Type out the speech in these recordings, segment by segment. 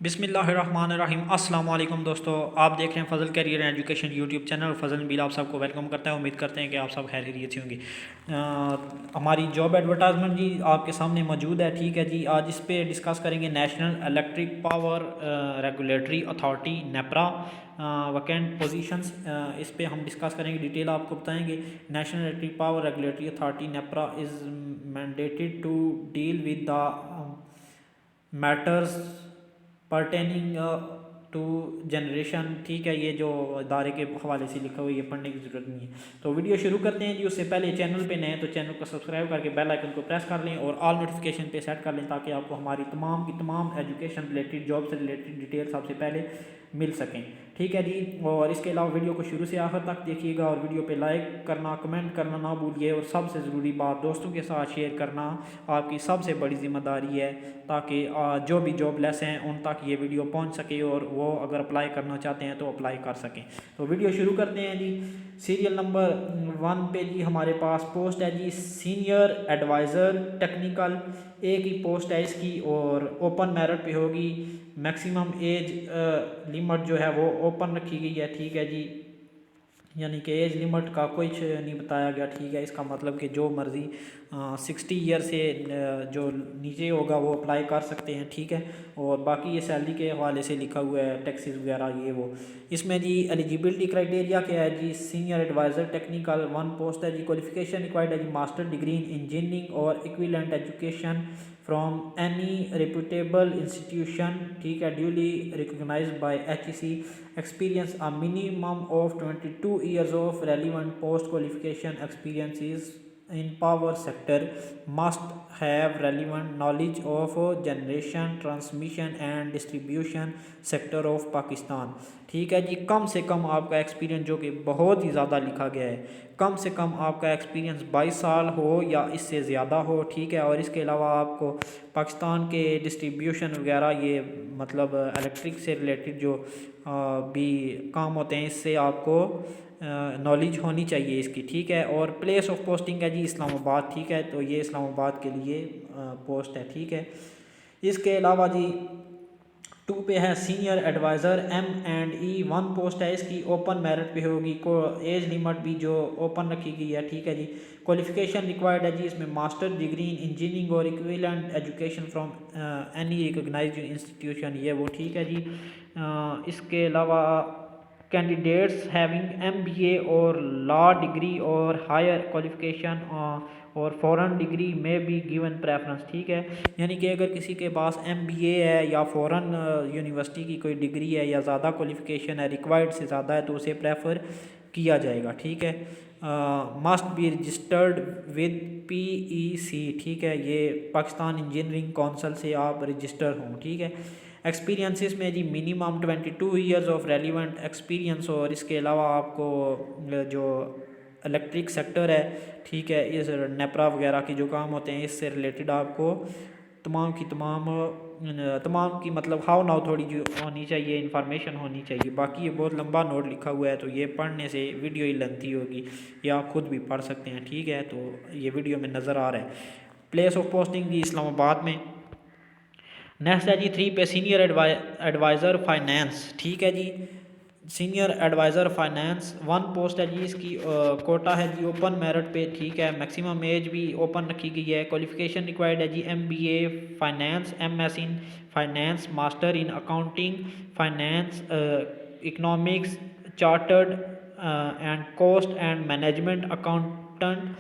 बिस्मिल्लाहिर्रहमानिर्रहीम। अस्सलाम वालेकुम दोस्तों, आप देख रहे हैं Fazal career education YouTube channel. Fazal बिल आप सबको वेलकम करता है। उम्मीद करते हैं कि आप सब खैरियत से होंगे। हमारी जॉब एडवर्टाइजमेंट जी आपके सामने मौजूद है। ठीक है जी, आज इस पे डिस्कस करेंगे national electric power regulatory authority NEPRA vacant positions. इस पे हम डिस्कस करेंगे, डिटेल आपको बताएंगे। National electric power regulatory authority NEPRA is mandated to deal with the matters pertaining to generation. ठीक है, ये जो इदारे के हवाले से लिखा हुआ है, ये पढ़ने की ज़रूरत नहीं है। तो वीडियो शुरू करते हैं जी। उससे पहले चैनल पे नए तो चैनल को सब्सक्राइब करके बेल आइकन को प्रेस कर लें और ऑल नोटिफिकेशन पे सेट कर लें, ताकि आपको हमारी तमाम की तमाम एजुकेशन रिलेटेड, जॉब से रिलेटेड डिटेल सबसे पहले मिल सकें। ठीक है जी। और इसके अलावा वीडियो को शुरू से आखिर तक देखिएगा और वीडियो पे लाइक करना, कमेंट करना ना भूलिए। और सबसे ज़रूरी बात, दोस्तों के साथ शेयर करना आपकी सबसे बड़ी जिम्मेदारी है, ताकि जो भी जॉबलेस हैं उन तक ये वीडियो पहुंच सके और वो अगर अप्लाई करना चाहते हैं तो अप्लाई कर सकें। तो वीडियो शुरू करते हैं जी। सीरियल नंबर 1 पे जी हमारे पास पोस्ट है जी सीनियर एडवाइज़र टेक्निकल। एक ही पोस्ट है इसकी और ओपन मेरिट पे होगी। मैक्सिमम एज लिमिट जो है वो ओपन रखी गई है। ठीक है जी, यानी कि एज लिमिट का कुछ नहीं बताया गया। ठीक है, इसका मतलब कि जो मर्ज़ी 60 ईयर से जो नीचे होगा वो अप्लाई कर सकते हैं। ठीक है, और बाकी ये सैलरी के हवाले से लिखा हुआ है, टैक्सेस वगैरह ये वो। इसमें जी एलिजिबिलिटी क्राइटेरिया क्या है जी, सीनियर एडवाइज़र टेक्निकल 1 पोस्ट है जी। क्वालिफिकेशन रिक्वायर्ड है जी मास्टर डिग्री इन इंजीनियरिंग और equivalent education from any reputable institution. ठीक है, duly recognised by HEC। experience a minimum of 22 years of relevant post qualification experiences in power sector, must have relevant knowledge of generation transmission and distribution sector of Pakistan। ठीक है जी, कम से कम आपका experience, जो कि बहुत ही ज़्यादा लिखा गया है, कम से कम आपका एक्सपीरियंस 22 साल हो या इससे ज़्यादा हो। ठीक है, और इसके अलावा आपको पाकिस्तान के डिस्ट्रीब्यूशन वगैरह, ये मतलब इलेक्ट्रिक से रिलेटेड जो भी काम होते हैं, इससे आपको नॉलेज होनी चाहिए इसकी। ठीक है, और प्लेस ऑफ पोस्टिंग है जी इस्लामाबाद। ठीक है, तो ये इस्लामाबाद के लिए पोस्ट है। ठीक है, इसके अलावा जी 2 पे है सीनियर एडवाइज़र M&E 1 पोस्ट है इसकी, ओपन मेरिट पे होगी। को एज लिमिट भी जो ओपन रखी गई है। ठीक है जी, क्वालिफिकेशन रिक्वायर्ड है जी इसमें मास्टर डिग्री इन इंजीनियरिंग और equivalent education from any recognised institution, ये वो। ठीक है जी, इसके अलावा कैंडिडेट्स हैविंग MBA और लॉ डिग्री और हायर क्वालिफिकेशन और फॉरेन डिग्री में भी गिवन प्रेफरेंस। ठीक है, यानी कि अगर किसी के पास MBA है या फॉरेन यूनिवर्सिटी की कोई डिग्री है या ज़्यादा क्वालिफिकेशन है, रिक्वायर्ड से ज़्यादा है, तो उसे प्रेफर किया जाएगा। ठीक है, must be registered with PEC। ठीक है, ये पाकिस्तान इंजीनियरिंग काउंसिल से आप रजिस्टर हों। ठीक है, एक्सपीरियंसिस में जी minimum 22 years of relevant experience. और इसके अलावा आपको जो इलेक्ट्रिक सेक्टर है, ठीक है, इस नेपरा वगैरह के जो काम होते हैं, इससे रिलेटेड आपको तमाम की मतलब हाउ नाउ थोड़ी जो होनी चाहिए, इन्फॉर्मेशन होनी चाहिए। बाकी ये बहुत लंबा नोट लिखा हुआ है, तो ये पढ़ने से वीडियो ही लेंथी होगी, या आप खुद भी पढ़ सकते हैं। ठीक है, तो ये वीडियो में नज़र आ रहा है। प्लेस ऑफ पोस्टिंग जी इस्लामाबाद में। नेक्स्ट है जी 3 पे सीनियर एडवाइज़र फाइनेंस। ठीक है जी, सीनियर एडवाइज़र फाइनेंस 1 पोस्ट है जी इसकी, कोटा है जी ओपन मेरिट पे। ठीक है, मैक्सिमम एज भी ओपन रखी गई है। क्वालिफिकेशन रिक्वायर्ड है जी MBA finance, MS in finance, master in accounting finance, economics, chartered and cost and management accountant,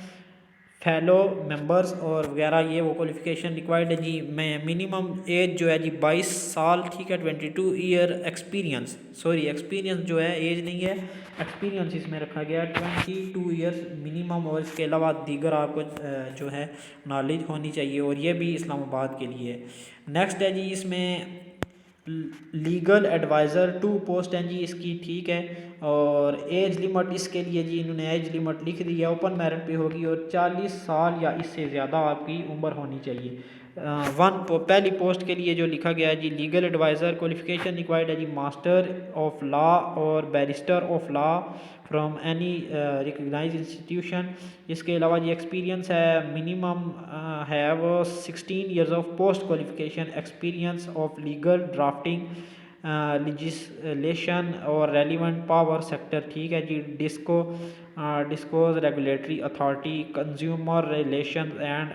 fellow members और वगैरह, ये वो क्वालिफिकेशन रिक्वायर्ड है जी। मैं मिनिमम एज जो है जी 22 साल। ठीक है, 22 ईयर एक्सपीरियंस, सॉरी एक्सपीरियंस जो है, एज नहीं है, एक्सपीरियंस इसमें रखा गया 22 ईयर्स मिनिमम। और इसके अलावा दीगर आपको जो है नॉलेज होनी चाहिए, और ये भी इस्लामाबाद के लिए है। नेक्स्ट है जी इसमें लीगल एडवाइज़र 2 पोस्ट हैं जी इसकी। ठीक है, और एज लिमिट इसके लिए जी इन्होंने एज लिमिट लिख दी है, ओपन मेरिट पे होगी और 40 साल या इससे ज़्यादा आपकी उम्र होनी चाहिए। पहली पोस्ट के लिए जो लिखा गया है जी, लीगल एडवाइज़र, क्वालिफिकेशन रिक्वायर्ड है जी मास्टर ऑफ लॉ और barrister of law from any recognise institution. इसके अलावा जी एक्सपीरियंस है minimum have 16 years of post qualification experience of legal drafting legislation और रेलिवेंट पावर सेक्टर। ठीक है जी। Discos regulatory authority, consumer relation and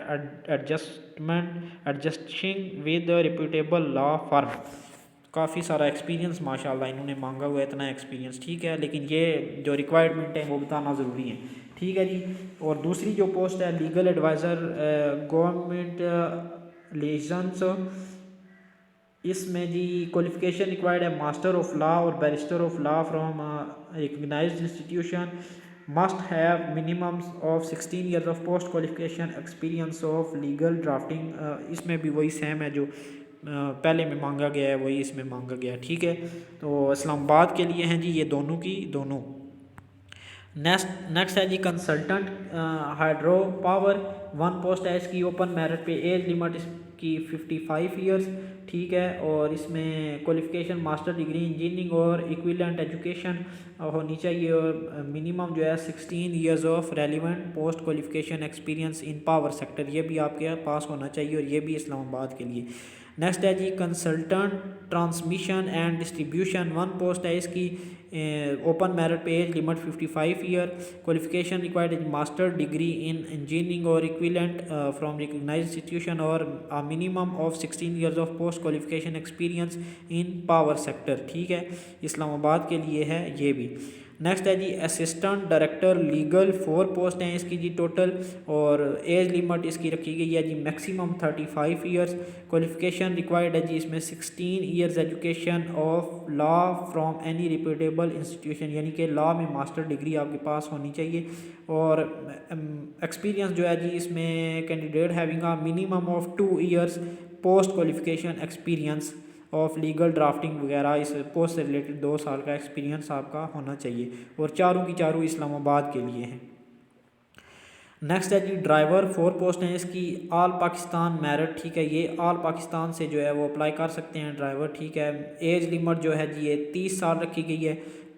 adjusting with reputable law firm. काफ़ी सारा एक्सपीरियंस माशाल्लाह इन्होंने मांगा हुआ है, इतना एक्सपीरियंस। ठीक है, लेकिन ये जो रिक्वायरमेंट है वो बताना ज़रूरी है। ठीक है जी। और दूसरी जो पोस्ट है लीगल एडवाइज़र गवर्नमेंट लाइसेंस, इसमें जी क्वालिफिकेशन रिक्वायर्ड है मास्टर ऑफ लॉ और barrister of law from recognised institution, must have minimum of 16 years of post qualification experience of legal drafting. इसमें भी वही सेम है जो पहले में मांगा गया है, वही इसमें मांगा गया है। ठीक है, तो इस्लामाबाद के लिए हैं जी ये दोनों की दोनों। नेक्स्ट है जी कंसल्टेंट हाइड्रो पावर, 1 पोस्ट है इसकी ओपन मेरिट पे, एज लिमिट इसकी 55 ईयर्स। ठीक है, और इसमें क्वालिफिकेशन मास्टर डिग्री इंजीनियरिंग और इक्विवेलेंट एजुकेशन होनी चाहिए, और मिनिमम जो है 16 years of relevant post qualification experience in power sector, ये भी आपके पास होना चाहिए, और ये भी इस्लामाबाद के लिए। नेक्स्ट है जी consultant transmission and distribution, 1 post है इसकी ओपन मेरिट पे, age limit 55 year, qualification required है मास्टर डिग्री इन इंजीनियरिंग और इक्विवेलेंट फ्रॉम रिकग्नाइज्ड इंस्टीट्यूशन और minimum of 16 years of post qualification experience in power sector. ठीक है, इस्लामाबाद के लिए है ये भी। नेक्स्ट है जी असिस्टेंट डायरेक्टर लीगल, 4 पोस्ट हैं इसकी जी टोटल, और एज लिमिट इसकी रखी गई है जी मैक्सिमम 35 ईयर्स, क्वालिफिकेशन रिक्वायर्ड है जी इसमें 16 years education of law from any reputable institution, यानी कि लॉ में मास्टर डिग्री आपके पास होनी चाहिए, और एक्सपीरियंस जो है जी इसमें candidate having a minimum of 2 years post qualification experience of legal drafting वगैरह, इस पोस्ट से रिलेटेड 2 साल का एक्सपीरियंस आपका होना चाहिए, और चारों की चारों इस्लामाबाद के लिए हैं। नेक्स्ट है जी ड्राइवर, 4 पोस्ट हैं इसकी, ऑल पाकिस्तान मेरिट। ठीक है, ये ऑल पाकिस्तान से जो है वो अप्लाई कर सकते हैं ड्राइवर। ठीक है, एज लिमिट जो है जी ये 30 साल रखी गई है,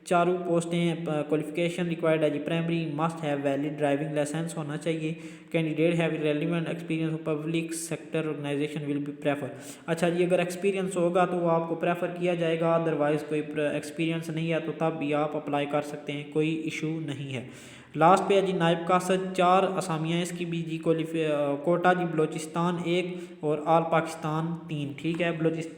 चारों पोस्टें। क्वालिफिकेशन रिक्वायर्ड है जी primary must have valid driving licence होना चाहिए, candidate have relevant experience of public sector organisation will be prefer. अच्छा जी, अगर एक्सपीरियंस होगा तो वो आपको प्रेफर किया जाएगा, अदरवाइज़ कोई एक्सपीरियंस नहीं है तो तब भी आप अप्लाई कर सकते हैं, कोई इशू नहीं है। लास्ट पे है जी नायब कासद, 4 असामियाँ इसकी भी जी, कोटा जी बलोचिस्तान 1 और आल पाकिस्तान 3। ठीक है,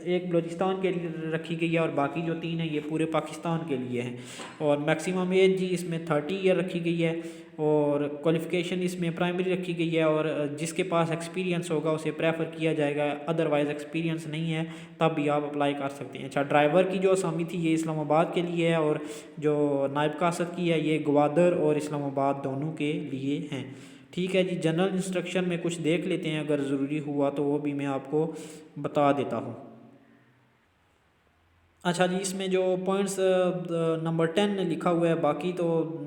एक बलोचिस्तान के लिए रखी गई है और बाकी जो 3 है ये पूरे पाकिस्तान के लिए हैं, और मैक्सिमम एज जी इसमें 30 ईयर रखी गई है, और क्वालिफिकेशन इसमें प्राइमरी रखी गई है, और जिसके पास एक्सपीरियंस होगा उसे प्रेफर किया जाएगा, अदरवाइज़ एक्सपीरियंस नहीं है तब भी आप अप्लाई कर सकते हैं। अच्छा, ड्राइवर की जो असामी थी ये इस्लामाबाद के लिए है, और जो नायब कासद की है ये ग्वादर और इस्लामाबाद दोनों के लिए हैं। ठीक है जी, जनरल इंस्ट्रक्शन में कुछ देख लेते हैं, अगर ज़रूरी हुआ तो वो भी मैं आपको बता देता हूँ। अच्छा जी, इसमें जो पॉइंट्स नंबर 10 लिखा हुआ है, बाकी तो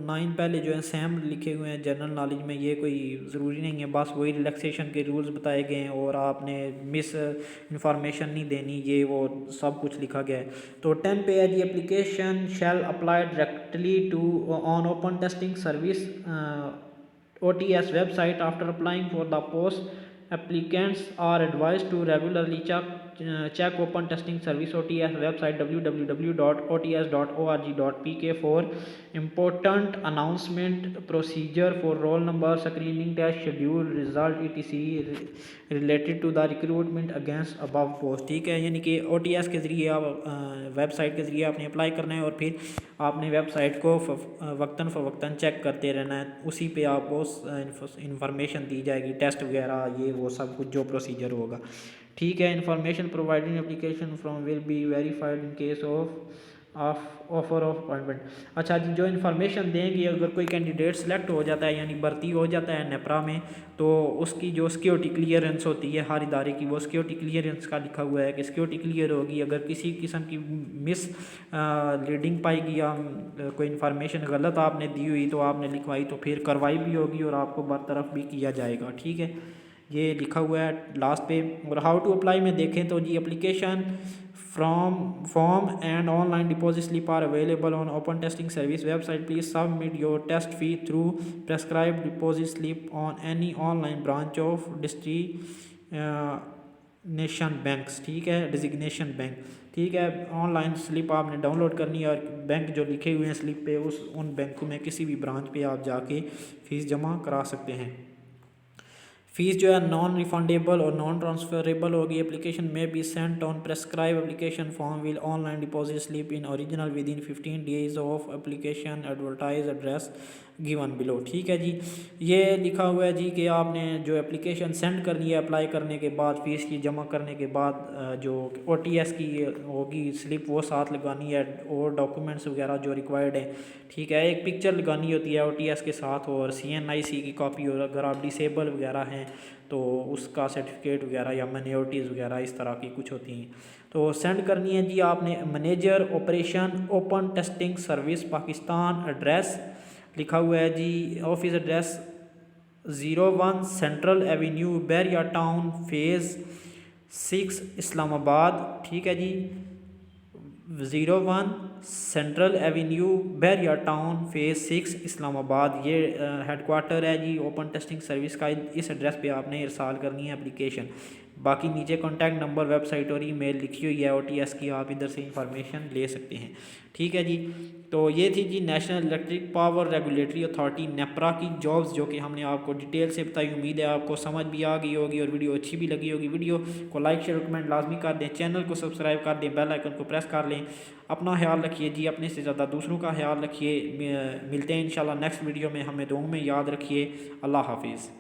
9 पहले जो है सेम लिखे हुए हैं जनरल नॉलेज में, ये कोई ज़रूरी नहीं है, बस वही रिलैक्सेशन के रूल्स बताए गए हैं, और आपने मिस इंफॉर्मेशन नहीं देनी, ये वो सब कुछ लिखा गया है। तो 10 पे है जी application shall apply directly to on open testing service OTS website after applying for the post. Applicants are advised to regularly check open testing service OTS website www.ots.org.pk for important announcement, procedure for roll number, screening test, schedule, result etc related to the recruitment against above post। ठीक है, यानी कि OTS के ज़रिए आप website के ज़रिए आपने अप्लाई करना है, और फिर आपने वेबसाइट को वक्तन फ़वक्तन चेक करते रहना है, उसी पे आपको इंफॉर्मेशन दी जाएगी, टेस्ट वगैरह ये वो सब कुछ जो प्रोसीजर होगा। ठीक है, information providing application from will be verified in case of offer of appointment. अच्छा जी, जो इन्फॉर्मेशन देंगे, अगर कोई कैंडिडेट सेलेक्ट हो जाता है यानी भर्ती हो जाता है नेपरा में, तो उसकी जो सिक्योरिटी क्लियरेंस होती है हर इदारे की, वो सिक्योरिटी क्लियरेंस का लिखा हुआ है कि सिक्योरिटी क्लियर होगी, अगर किसी किस्म की मिस लीडिंग पाएगी या कोई इन्फॉर्मेशन गलत आपने दी हुई तो आपने लिखवाई तो फिर कार्रवाई भी होगी और आपको बरतरफ भी किया जाएगा। ठीक है, ये लिखा हुआ है लास्ट पे। और हाउ टू अप्लाई में देखें तो जी application from form and online deposit slip are available on open testing service website. Please submit your test fee through prescribe deposit slip on any online branch of nation banks, ठीक है, designation bank, ठीक है। Online slip आपने download करनी है और bank जो लिखे हुए हैं स्लिप पे उन बैंकों में किसी भी ब्रांच पे आप जाके फ़ीस जमा करा सकते हैं। फ़ीस जो है नॉन रिफंडेबल और नॉन ट्रांसफरेबल होगी। एप्लीकेशन में be sent on prescribe application form will online deposit slip in original with in 15 days of application advertise address given below, ठीक है जी। ये लिखा हुआ है जी कि आपने जो एप्लीकेशन सेंड करनी है अप्लाई करने के बाद, फ़ीस की जमा करने के बाद जो OTS की होगी स्लिप वो साथ लगानी है और डॉक्यूमेंट्स वगैरह जो रिक्वायर्ड है, ठीक है। एक पिक्चर लगानी होती है OTS के साथ और CNIC की कॉपी, और अगर आप डिसेबल वगैरह हैं तो उसका सर्टिफिकेट वगैरह या माइनॉरिटीज़ वगैरह इस तरह की कुछ होती हैं तो सेंड करनी है जी आपने। Manager operation open testing service Pakistan, address लिखा हुआ है जी, office address 01 central avenue Bahria town phase 6 Islamabad, ठीक है जी। 01 central avenue Bahria town phase 6 Islamabad, ये हेडक्वार्टर है जी ओपन टेस्टिंग सर्विस का। इस एड्रेस पे आपने इरसाल करनी है एप्लीकेशन। बाकी नीचे कॉन्टैक्ट नंबर, वेबसाइट और ईमेल लिखी हुई है OTS की, आप इधर से इंफॉर्मेशन ले सकते हैं, ठीक है जी। तो ये थी जी national electric power regulatory authority NEPRA की जॉब्स जो कि हमने आपको डिटेल से बताई। उम्मीद है आपको समझ भी आ गई होगी और वीडियो अच्छी भी लगी होगी। वीडियो को लाइक शेयर कमेंट लाजमी कर दें, चैनल को सब्सक्राइब कर दें, बेल आइकन को प्रेस कर लें। अपना ख्याल रखिए जी, अपने से ज़्यादा दूसरों का ख्याल रखिए। मिलते हैं इंशाल्लाह नेक्स्ट वीडियो में, हमें दुआ में याद रखिए। अल्लाह हाफिज़।